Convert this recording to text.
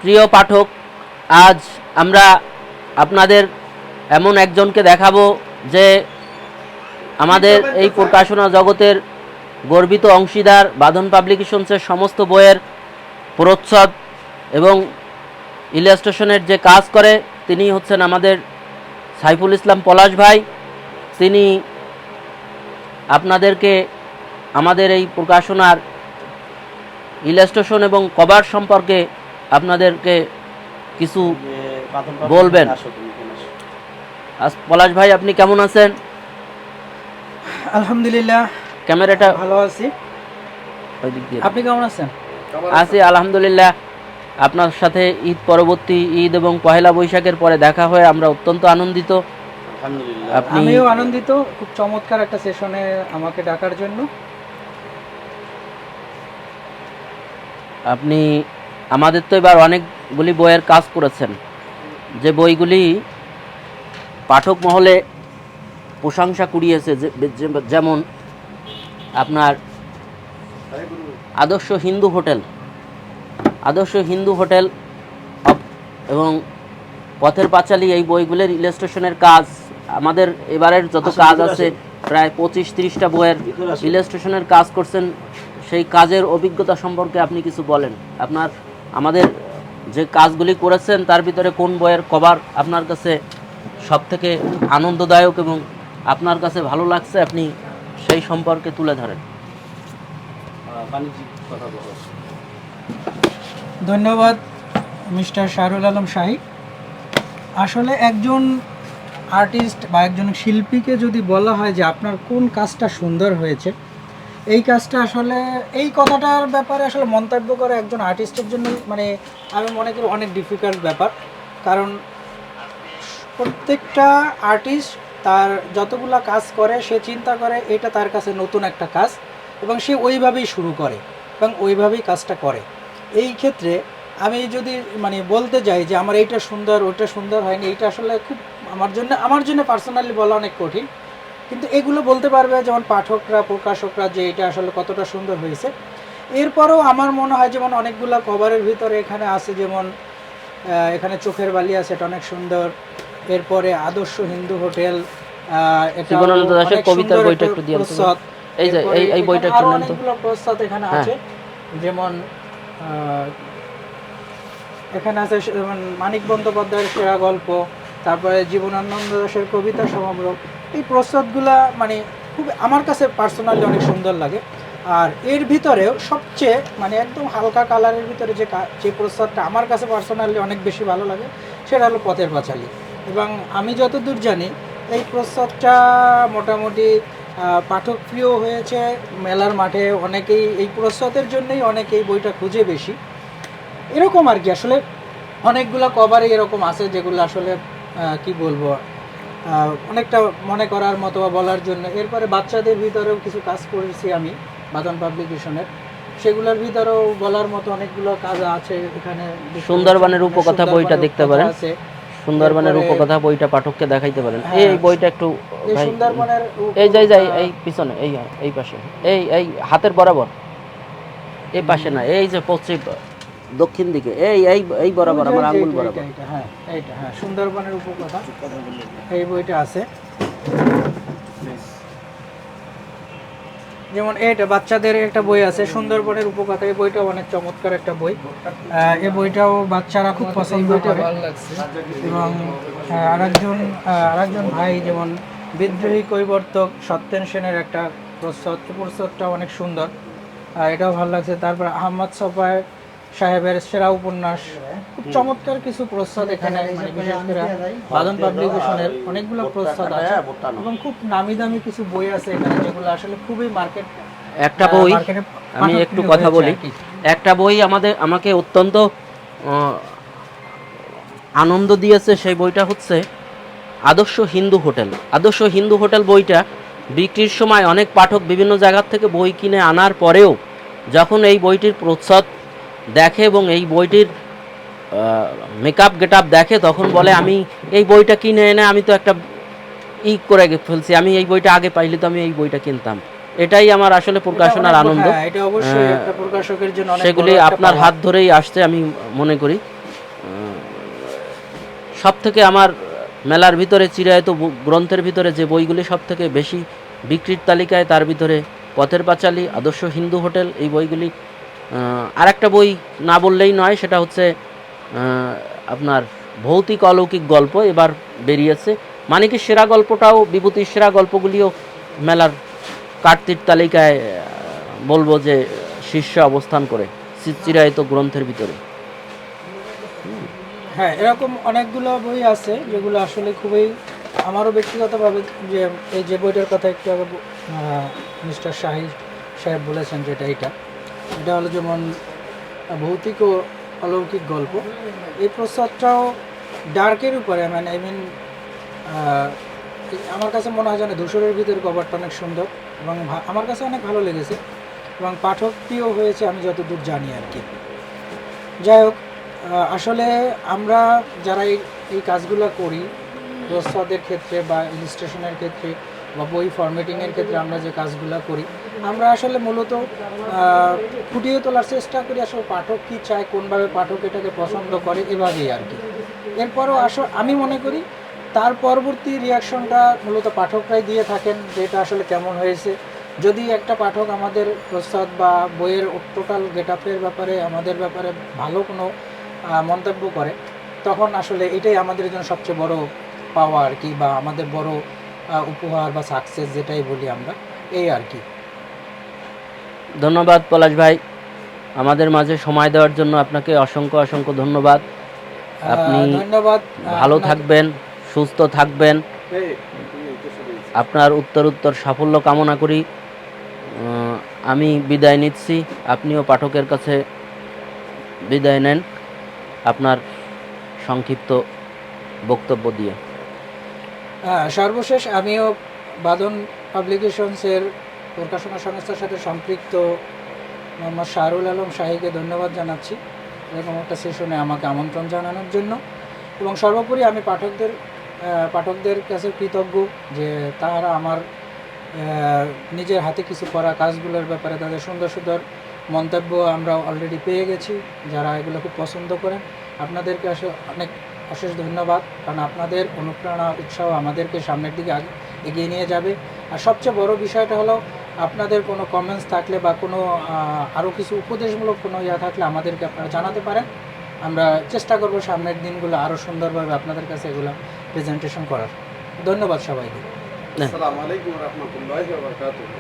প্রিয় পাঠক, আজ আমরা আপনাদের এমন একজনকে দেখাবো যে আমাদের এই প্রকাশনা জগতের গর্বিত অংশীদার। বাঁধন পাবলিকেশনসের সমস্ত বইয়ের প্রচ্ছদ এবং ইলাস্ট্রেশনের যে কাজ করে তিনি হচ্ছেন আমাদের সাইফুল ইসলাম পলাশ ভাই। তিনি আপনাদেরকে আমাদের এই প্রকাশনার ইলাস্ট্রেশন এবং কভার সম্পর্কে আপনাদেরকে কিছু বলবেন। পলাশ ভাই, আপনি কেমন আছেন? আলহামদুলিল্লাহ, ক্যামেরাটা ভালো আছি। আপনি কেমন আছেন? আছি আলহামদুলিল্লাহ। আপনার সাথে ঈদ পরবর্তী ঈদ এবং পহেলা বৈশাখের পরে দেখা হয়ে আমরা অত্যন্ত আনন্দিত। আমিও আনন্দিত, খুব চমৎকার একটা সেশনে আমাকে ডাকার জন্য। আপনি আমাদের তো এবার অনেকগুলি বইয়ের কাজ করেছেন, যে বইগুলি পাঠক মহলে প্রশংসা কুড়িয়েছে, যেমন আপনার আদর্শ হিন্দু হোটেল এবং পথের পাঁচালী, এই বইগুলির ইলাস্ট্রেশনের কাজ, আমাদের এবারের যত কাজ আছে প্রায় 25-30টা বইয়ের ইলাস্ট্রেশনের কাজ করছেন। সেই কাজের অভিজ্ঞতা সম্পর্কে আপনি কিছু বলেন। আপনার আমাদের যে কাজগুলি করেছেন তার ভিতরে কোন বইয়ের কভার আপনার কাছে সবথেকে আনন্দদায়ক এবং আপনার কাছে ভালো লাগছে, আপনি সেই সম্পর্কে তুলে ধরেন। ধন্যবাদ মিস্টার শাহরুল আলম শাহী। আসলে একজন আর্টিস্ট বা একজন শিল্পীকে যদি বলা হয় যে আপনার কোন কাজটা সুন্দর হয়েছে, এই কাজটা আসলে এই কথাটার ব্যাপারে আসলে মন্তব্য করা একজন আর্টিস্টের জন্য মানে আমি মনে করি অনেক ডিফিকাল্ট ব্যাপার। কারণ প্রত্যেকটা আর্টিস্ট তার যতগুলো কাজ করে সে চিন্তা করে এটা তার কাছে নতুন একটা কাজ এবং সে ওইভাবেই শুরু করে এবং ওইভাবেই কাজটা করে। এই ক্ষেত্রে আমি যদি মানে বলতে যাই যে আমার এইটা সুন্দর ওইটা সুন্দর হয়নি, এইটা আসলে খুব আমার জন্য পার্সোনালি বলা অনেক কঠিন। কিন্তু এগুলো বলতে পারবে যেমন পাঠকরা, প্রকাশকরা, যে এটা আসলে কতটা সুন্দর হয়েছে। এরপরেও আমার মনে হয় যেমন অনেকগুলো কভারের ভিতরে এখানে আছে, যেমন এখানে চোখের বালি আছে, এটা অনেক সুন্দর। এরপরে আদর্শ হিন্দু হোটেল, এটা কবিতার বইটা একটু দিয়ে প্রচ্ছদ, এই বইটা একটু অনেকগুলো প্রচ্ছদ এখানে আছে। যেমন এখানে আছে যেমন মানিক বন্দ্যোপাধ্যায়ের সেরা গল্প, তারপরে জীবনানন্দ দাশের কবিতা সমগ্র। এই প্রচ্ছদগুলা মানে খুব আমার কাছে পার্সোনালি অনেক সুন্দর লাগে। আর এর ভিতরেও সবচেয়ে মানে একদম হালকা কালারের ভিতরে যে প্রচ্ছদটা আমার কাছে পার্সোনালি অনেক বেশি ভালো লাগে সেটা হলো পথের পাঁচালী। এবং আমি যতদূর জানি এই প্রচ্ছদটা মোটামুটি পাঠক প্রিয় হয়েছে। মেলার মাঠে অনেকেই এই প্রচ্ছদের জন্যই অনেকেই বইটা খুঁজে বেশি এরকম আর কি। আসলে অনেকগুলো কভারে এরকম আছে যেগুলো আসলে কি বলবো, অনেকটা মনে করার মতো বা বলার জন্য। এরপরে বাচ্চাদের ভিতরেও কিছু কাজ করেছি আমি বাঁধন পাবলিকেশনের, সেগুলোর ভিতরেও বলার মতো অনেকগুলো কাজ আছে। এখানে সুন্দরবনের উপকথা বইটা দেখতে পারেন, সুন্দরবনের উপকথা বইটা পাঠককে দেখাইতে পারেন। এই বইটা একটু সুন্দরবনের এই পিছনে এই পাশে এই হাতের বরাবর, এই পাশে না, এই যে পশ্চিম দক্ষিণ দিকে এই বরাবর আমার আঙ্গুল বরাবর। হ্যাঁ এইটা, হ্যাঁ সুন্দরবনের উপকথা, এই বইটা আছে। যেমন এইটা বাচ্চাদের একটা বই আছে সুন্দরবনের উপকথা, এই বইটাও অনেক চমৎকার একটা বই। এই বইটাও বাচ্চারা খুব পছন্দ করে। এবং আরেকজন ভাই যেমন বিদ্রোহী কৈবর্তক সত্যেন সেনের একটা প্রচ্ছদটা অনেক সুন্দর, এটাও ভালো লাগছে। তারপর আহমদ সফায় সাহেবের সেরা উপন্যাস, খুব চমৎকার কিছু প্রচ্ছদ এখানে, মানে বিশেষ করে বাঁধন পাবলিকেশনের অনেকগুলো প্রচ্ছদ আছে এবং খুব নামি দামি কিছু বই আছে এখানে যেগুলো আসলে খুবই মার্কেট। একটা বই আমি একটু কথা বলি, একটা বই আমাকে অত্যন্ত আনন্দ দিয়েছে, সেই বইটা হচ্ছে আদর্শ হিন্দু হোটেল বইটা বিক্রির সময় অনেক পাঠক বিভিন্ন জায়গা থেকে বই কিনে আনার পরেও যখন এই বইটির প্রচ্ছদ দেখে এবং এই বইটির মেকআপ গেটআপ দেখে তখন বলে আমি এই বইটা কিনে এনে আমি তো একটা করে ফেলছি, আমি এই বইটা আগে পাইলে তো আমি এই বইটা কিনতাম। এটাই আমার আসলে প্রকাশনার আনন্দ। এটা অবশ্যই একটা প্রকাশকের জন্য সেগুলি আপনার হাত ধরেই আসছে আমি মনে করি। সব থেকে আমার মেলার ভিতরে চিরায়ত গ্রন্থের ভিতরে যে বইগুলি সব থেকে বেশি বিক্রির তালিকায়, তার ভিতরে পথের পাঁচালী, আদর্শ হিন্দু হোটেল, এই বইগুলি। আর একটা বই না বললেই নয়, সেটা হচ্ছে আপনার ভৌতিক অলৌকিক গল্প এবার বেরিয়েছে। মানিকের সেরা গল্পটাও, বিভূতির সেরা গল্পগুলিও মেলার কাটতির তালিকায় বলবো যে শীর্ষে অবস্থান করে চিরায়ত গ্রন্থের ভিতরে। হ্যাঁ, এরকম অনেকগুলো বই আছে যেগুলো আসলে খুবই, আমারও ব্যক্তিগতভাবে, যে এই যে বইটার কথা একটু আগে মিস্টার সাহেব বলেছেন, যেটা এটা হলো যেমন ভৌতিক ও অলৌকিক গল্প। এই প্রস্তাবটাও ডার্কের উপরে, মানে আই মিন আমার কাছে মনে হয় যেন ধূসরের ভিতরে কভারটা অনেক সুন্দর এবং আমার কাছে অনেক ভালো লেগেছে এবং পাঠক প্রিয় হয়েছে আমি যতদূর জানি আর কি। যাই হোক, আসলে আমরা যারা এই কাজগুলো করি, প্রস্তাবের ক্ষেত্রে বা ইলিস্ট্রেশনের ক্ষেত্রে বা বই ফরম্যাটিংয়ের ক্ষেত্রে আমরা যে কাজগুলো করি, আমরা আসলে মূলত ফুটিয়ে তোলার চেষ্টা করি আসলে পাঠক কী চায়, কোনভাবে পাঠক এটাকে পছন্দ করে, এভাবেই আর কি। এরপরও আমি মনে করি তার পরবর্তী রিয়াকশনটা মূলত পাঠকরাই দিয়ে থাকেন, যে এটা আসলে কেমন হয়েছে। যদি একটা পাঠক আমাদের প্রস্তাব বা বইয়ের টোটাল গেটআপের ব্যাপারে, আমাদের ব্যাপারে ভালো কোনো মন্তব্য করে, তখন আসলে এটাই আমাদের জন্য সবচেয়ে বড় পাওয়া আর কি, বা আমাদের বড় উপহার বা সাকসেস যেটাই বলি আমরা, এই আর কি। ধন্যবাদ পলাশ ভাই, আমাদের মাঝে সময় দেওয়ার জন্য আপনাকে অসংখ্য অসংখ্য ধন্যবাদ। আপনি ধন্যবাদ, ভালো থাকবেন, সুস্থ থাকবেন, আপনার উত্তর সাফল্য কামনা করি। আমি বিদায় নিচ্ছি, আপনিও পাঠকের কাছে বিদায় নেন আপনার সংক্ষিপ্ত বক্তব্য দিয়ে। সর্বশেষ আমিও বাঁধন পাবলিকেশনসের প্রকাশনা সংস্থার সাথে সম্পৃক্ত মোহাম্মদ শাহরুল আলম শাহীকে ধন্যবাদ জানাচ্ছি এরকম একটা সেশনে আমাকে আমন্ত্রণ জানানোর জন্য। এবং সর্বোপরি আমি পাঠকদের কাছে কৃতজ্ঞ যে তারা আমার নিজের হাতে কিছু করা কাজগুলোর ব্যাপারে তাদের সুন্দর সুন্দর মন্তব্য আমরা অলরেডি পেয়ে গেছি, যারা এগুলো খুব পছন্দ করেন। আপনাদেরকে অনেক অশেষ ধন্যবাদ, কারণ আপনাদের অনুপ্রেরণা, উৎসাহ আমাদেরকে সামনের দিকে এগিয়ে নিয়ে যাবে। আর সবচেয়ে বড় বিষয়টা হলো, আপনাদের কোনো কমেন্টস থাকলে বা কোনো আরও কিছু উপদেশমূলক কোনো থাকলে আমাদেরকে আপনারা জানাতে পারেন। আমরা চেষ্টা করব সামনের দিনগুলো আরও সুন্দরভাবে আপনাদের কাছে এগুলো প্রেজেন্টেশন করার। ধন্যবাদ সবাইকে। আসসালামু আলাইকুম ওয়া রাহমাতুল্লাহি ওয়া বারাকাতুহু।